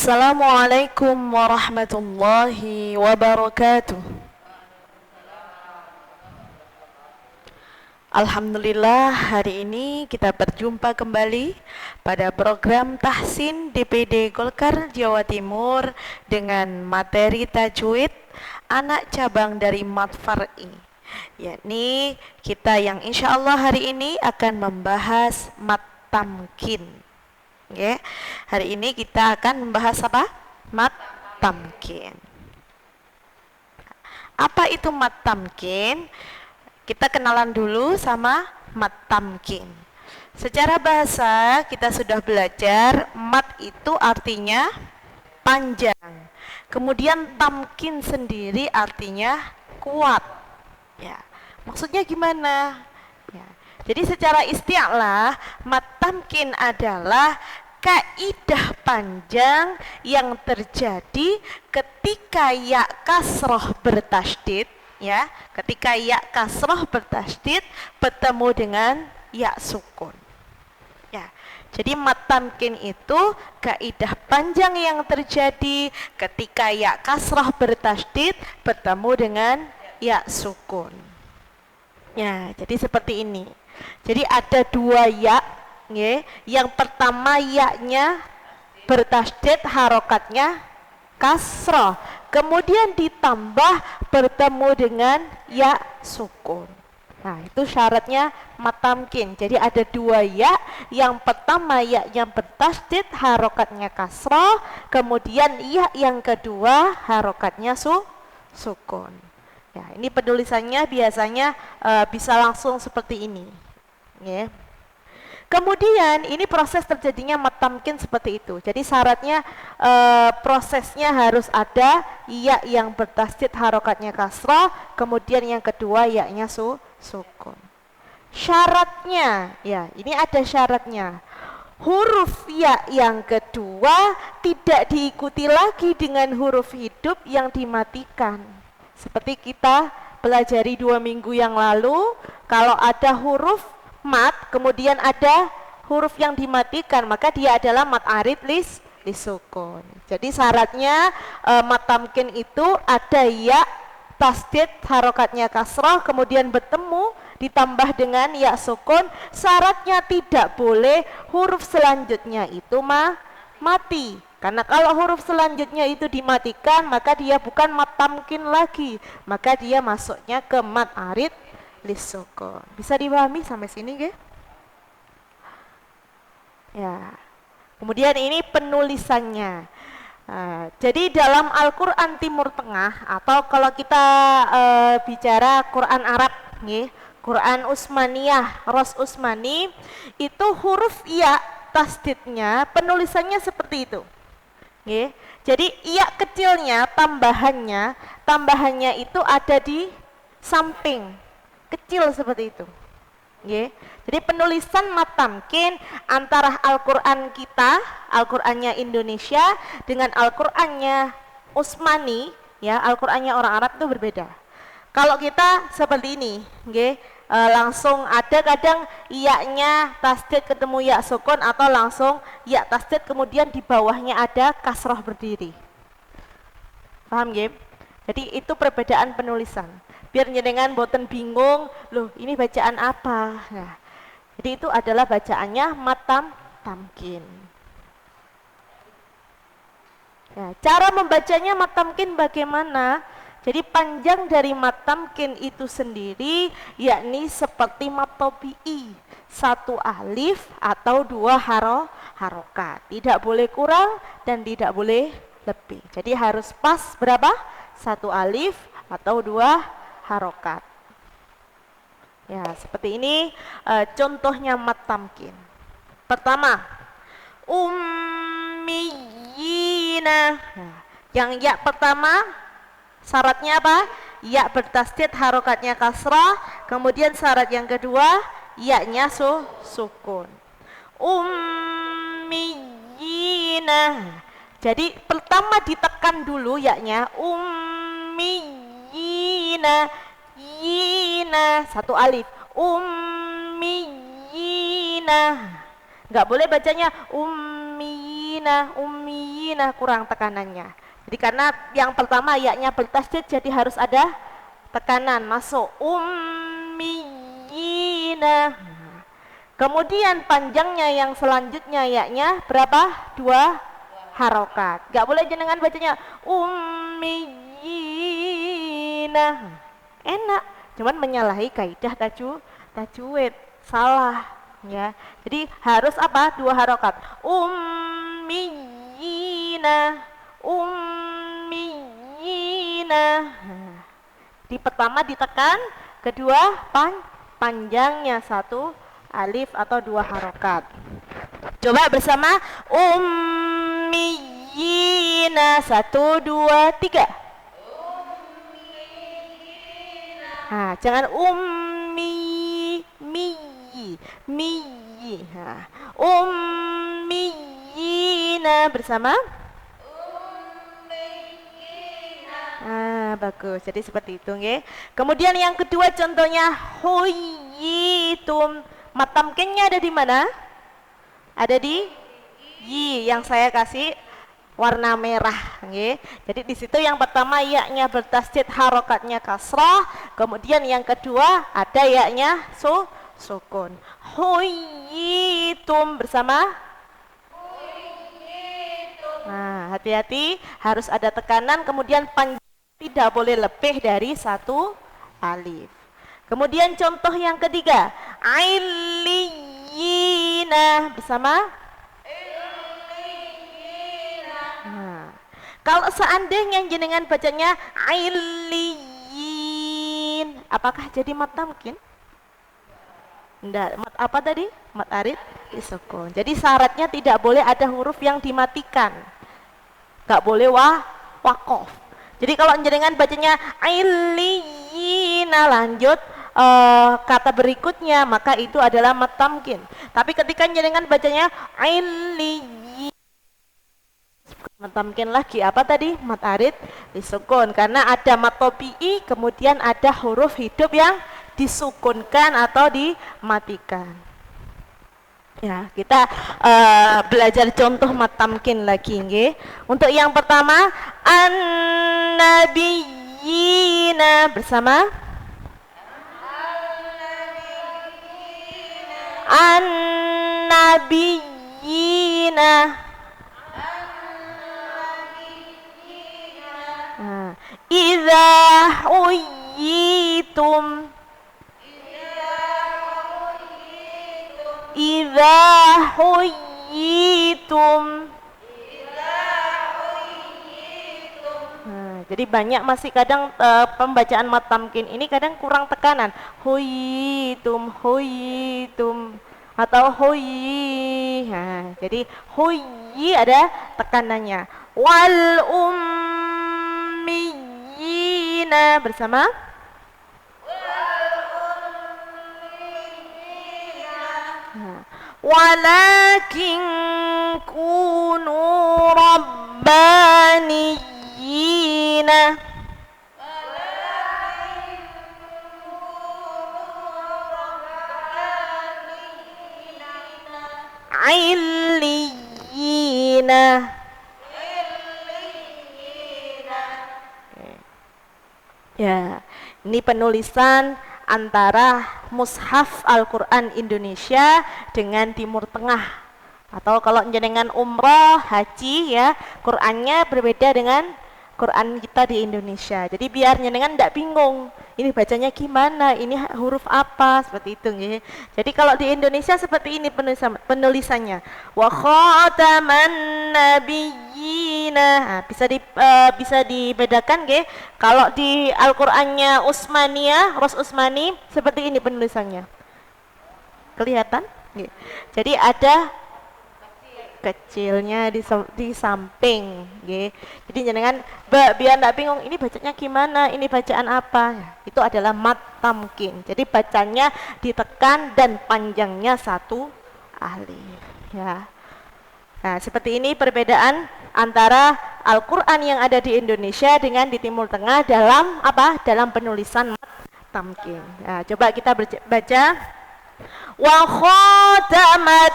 Assalamualaikum warahmatullahi wabarakatuh. Alhamdulillah, hari ini kita berjumpa kembali pada program Tahsin DPD Golkar Jawa Timur dengan materi tajwid anak cabang dari Mat Far'i, yakni kita yang insya Allah hari ini akan membahas mat tamkin. Okay. Hari ini kita akan membahas apa? Mat tamkin. Apa itu mat tamkin? Kita kenalan dulu sama mat tamkin. Secara bahasa kita sudah belajar mat itu artinya panjang. Kemudian tamkin sendiri artinya kuat. Ya, maksudnya gimana? Ya. Jadi secara istilah mat tamkin adalah kaidah panjang yang terjadi ketika ya kasroh bertasydid, ya, ketika ya kasroh bertasydid bertemu dengan ya sukun. Ya, jadi mat tamkin itu kaidah panjang yang terjadi ketika ya kasroh bertasydid bertemu dengan ya sukun. Ya, jadi seperti ini. Jadi ada dua ya. Yang pertama ya-nya bertasydid, harokatnya kasroh, kemudian ditambah bertemu dengan ya sukun. Nah, itu syaratnya mat tamkin. Jadi ada dua ya. Yang pertama ya-nya bertasydid, harokatnya kasroh, kemudian ya yang kedua harokatnya sukun. Ya, ini penulisannya biasanya bisa langsung seperti ini. Ya. Kemudian ini proses terjadinya mat tamkin seperti itu. Jadi syaratnya prosesnya harus ada ya yang bertasydid, harokatnya kasroh, kemudian yang kedua ya-nya sukun. Syaratnya, ya ini ada syaratnya. Huruf ya yang kedua tidak diikuti lagi dengan huruf hidup yang dimatikan. Seperti kita pelajari 2 minggu yang lalu, kalau ada huruf mat, kemudian ada huruf yang dimatikan, maka dia adalah mat arid lisukun. Jadi syaratnya mat tamkin itu ada ya tasydid, harokatnya kasroh, kemudian bertemu ditambah dengan ya sukun. Syaratnya tidak boleh huruf selanjutnya itu mati. Karena kalau huruf selanjutnya itu dimatikan, maka dia bukan mat tamkin lagi, maka dia masuknya ke mat arid lisukun. Bisa dipahami sampai sini, ya? Ya. Kemudian ini penulisannya. Jadi dalam Al-Quran Timur Tengah, atau kalau kita bicara Quran Arab, ya, Quran Utsmaniyah, Ros Utsmani, itu huruf ya tasdidnya penulisannya seperti itu. Ya. Jadi ya kecilnya tambahannya itu ada di samping. Kecil seperti itu. Jadi penulisan mat tamkin antara Al-Quran kita, Al-Qurannya Indonesia dengan Al-Qurannya Utsmani, ya, Al-Qurannya orang Arab itu berbeda. Kalau kita seperti ini, langsung ada kadang ya-nya tasydid ketemu ya sukun, atau langsung ya tasydid kemudian di bawahnya ada kasroh berdiri. Paham, ya? Jadi itu perbedaan penulisan. Biar jenengan boten bingung, loh ini bacaan apa? Nah, jadi itu adalah bacaannya mat tamkin. Ya, cara membacanya mat tamkin bagaimana? Jadi panjang dari mat tamkin itu sendiri yakni seperti mat tabi'i, 1 alif atau 2 harokat. Tidak boleh kurang dan tidak boleh lebih. Jadi harus pas berapa? 1 alif atau 2 harokat. Ya, seperti ini contohnya mat tamkin. Pertama, ummiyina. Nah, yang ya pertama syaratnya apa? Ya bertasydid, harokatnya kasrah. Kemudian syarat yang kedua ya-nya sukun. Ummiyina. Jadi pertama ditekan dulu ya-nya, ummiyina, yina, 1 alif, ummiyina. Nggak boleh bacanya ummiyina, ummiyina, kurang tekanannya. Jadi karena yang pertama ya-nya bertasydid, jadi harus ada tekanan masuk ummiyina. Kemudian panjangnya yang selanjutnya ya-nya berapa? 2 harokat. Gak boleh jenengan bacanya ummiyina. Enak, cuman menyalahi kaidah tajwid. Salah ya. Jadi harus apa? 2 harokat. Ummiyina, ummiyina. Di pertama ditekan, kedua panjangnya 1 alif atau 2 harokat. Coba bersama ummiyina, 1, 2, 3. Nah, jangan mi. Nah, ummiyina bersama. Bagus. Jadi seperti itu, nggih. Kemudian yang kedua contohnya huyitum. Mat tamkinnya ada di mana? Ada di yi yang saya kasih warna merah, nggih. Jadi di situ yang pertama ya-nya bertasydid, harokatnya kasrah, kemudian yang kedua ada ya-nya sukun. Huyitum bersama. Nah, hati-hati, harus ada tekanan, kemudian panjang tidak boleh lebih dari 1 alif. Kemudian contoh yang ketiga, illiyina bersama. Nah, kalau seandainya jenengan bacanya illiyin, apakah jadi mat tamkin? Enggak, mat apa tadi? Mat arid disukun. Jadi syaratnya tidak boleh ada huruf yang dimatikan. Enggak boleh wakof. Jadi kalau jenengan bacanya illiyina lanjut kata berikutnya, maka itu adalah mat tamkin. Tapi ketika jenengan bacanya illiyin, mat tamkin lagi apa tadi? Mat arid disukun, karena ada mat tobi'i, kemudian ada huruf hidup yang disukunkan atau dimatikan. Ya, kita belajar contoh mat tamkin lagi, nggih. Untuk yang pertama, an-nabiyina bersama. An-nabiyina. Idza huyitum. Idza huyitum. Jadi banyak masih kadang pembacaan mat tamkin ini kadang kurang tekanan. Huyitum, huyitum atau huyi. Nah, jadi huyi ada tekanannya. Wal ummiyina bersama. Walakin kunu rabbaniyina. Illiyina. Ya, ini penulisan antara mushaf Al-Quran Indonesia dengan Timur Tengah, atau kalau jenengan umroh, haji ya, Qurannya berbeda dengan Quran kita di Indonesia. Jadi biar jenengan tidak bingung, ini bacanya gimana, ini huruf apa, seperti itu ya. Jadi kalau di Indonesia seperti ini penulisannya. Wa khataman nabiyina. Nah, bisa dibedakan nggih. Kalau di Al-Qur'annya Utsmaniyah, Ros Utsmani seperti ini penulisannya. Kelihatan? Nggih. Jadi ada kecilnya di samping, nggih. Jadi jenengan biar enggak bingung ini bacanya gimana, ini bacaan apa. Itu adalah mat tamkin. Jadi bacanya ditekan dan panjangnya 1 alif, ya. Nah, seperti ini perbedaan antara Al-Qur'an yang ada di Indonesia dengan di Timur Tengah dalam apa? Dalam penulisan mat tamkin. Nah, coba kita baca wa khataman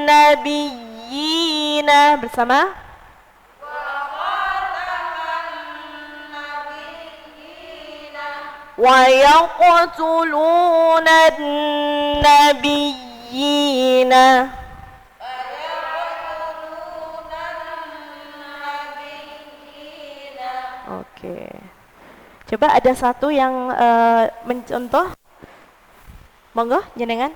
nabiyina bersama. ويقتلون النبيين. Oke. Coba ada satu yang mencontoh. Monggo jenengan.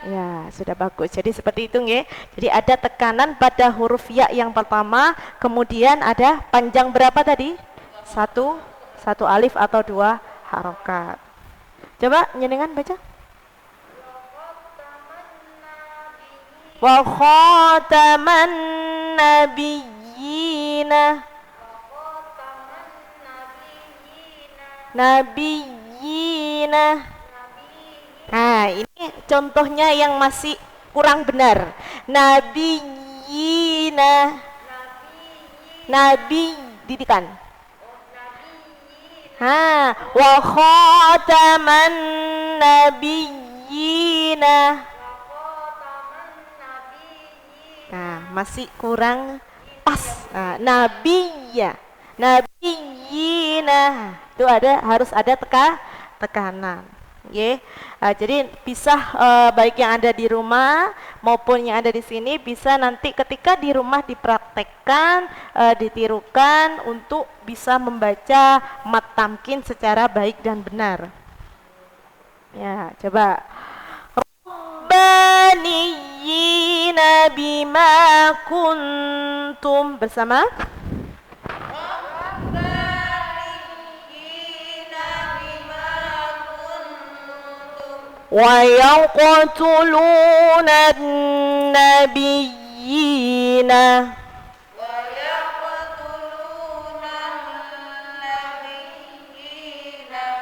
Ya, sudah bagus. Jadi seperti itu nggih. Jadi ada tekanan pada huruf ya yang pertama, kemudian ada panjang berapa tadi? Satu alif atau 2 harokat. Coba jenengan baca. Wa khataman nabiyina. Nah, ini contohnya yang masih kurang benar. Nabiyina. Nabi didikan. Wa khataman nabiyina. Nah, masih kurang pas. Nabiyya. Nabiyina. Itu harus ada tekanan. Yeah. Jadi bisa baik yang ada di rumah maupun yang ada di sini bisa nanti ketika di rumah dipraktekkan, ditirukan untuk bisa membaca mat tamkin secara baik dan benar. Ya, coba. Rabbaniyina bima kuntum bersama. ويقتلون النبيين.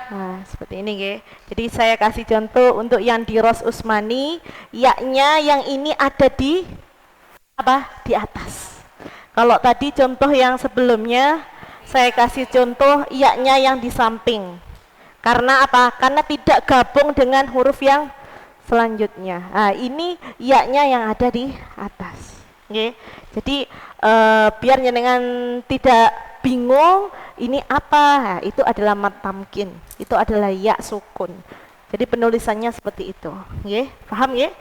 Nah, seperti ini nggih. Jadi saya kasih contoh untuk yang di Ros Usmani, yaknya yang ini ada di Di atas. Kalau tadi contoh yang sebelumnya saya kasih contoh yaknya yang di samping. Karena apa? Karena tidak gabung dengan huruf yang selanjutnya. Ini ya-nya yang ada di atas. Okay. Jadi biar jenengan tidak bingung ini apa? Itu adalah mat tamkin. Itu adalah ya sukun. Jadi penulisannya seperti itu. Okay. Paham ya?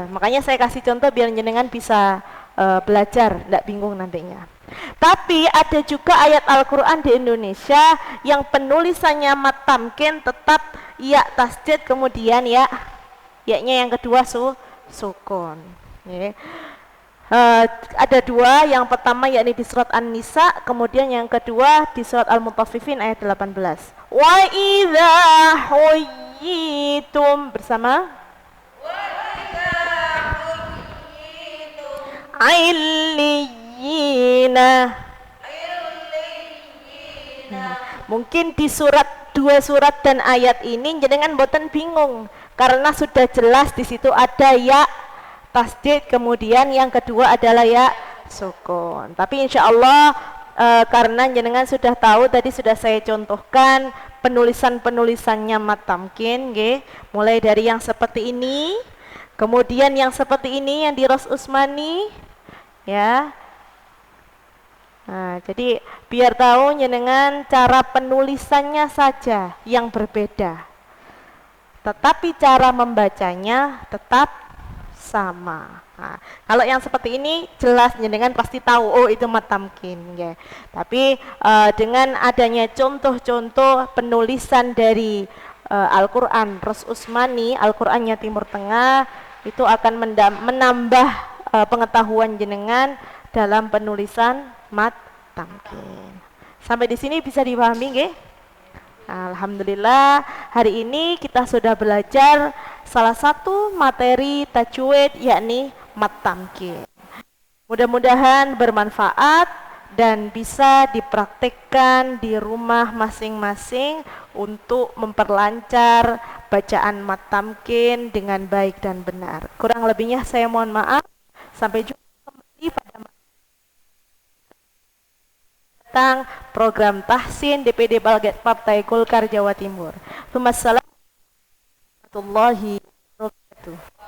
Makanya saya kasih contoh biar jenengan bisa belajar, tidak bingung nantinya. Tapi ada juga ayat Al-Quran di Indonesia yang penulisannya mat tamkin tetap ya tasdid kemudian ya-nya yang kedua sukun. Okay. Ada dua, yang pertama yakni di surat An-Nisa, kemudian yang kedua di surat Al-Mutaffifin ayat 18. Wa idza huyitum bersama. Wa idza huyitum mungkin di dua surat dan ayat ini jenengan boten bingung karena sudah jelas di situ ada ya tasdid kemudian yang kedua adalah ya sukun. Tapi insya Allah karena jenengan sudah tahu tadi sudah saya contohkan penulisannya mat tamkin, mulai dari yang seperti ini, kemudian yang seperti ini yang di Ros Usmani, ya. Nah, jadi biar tahu jenengan cara penulisannya saja yang berbeda, tetapi cara membacanya tetap sama. Nah, kalau yang seperti ini jelas jenengan pasti tahu, oh itu mat tamkin, ya. Tapi dengan adanya contoh-contoh penulisan dari Al-Quran Ros Usmani, Al-Qurannya Timur Tengah, itu akan menambah pengetahuan jenengan dalam penulisan mat tamkin. Sampai di sini bisa dipahami, nggih? Alhamdulillah, hari ini kita sudah belajar salah satu materi tajwid yakni mat tamkin. Mudah-mudahan bermanfaat dan bisa dipraktikkan di rumah masing-masing untuk memperlancar bacaan mat tamkin dengan baik dan benar. Kurang lebihnya saya mohon maaf. Sampai jumpa kembali pada tentang program tahsin DPD Balget Partai Golkar Jawa Timur. Wassalamualaikum warahmatullahi wabarakatuh.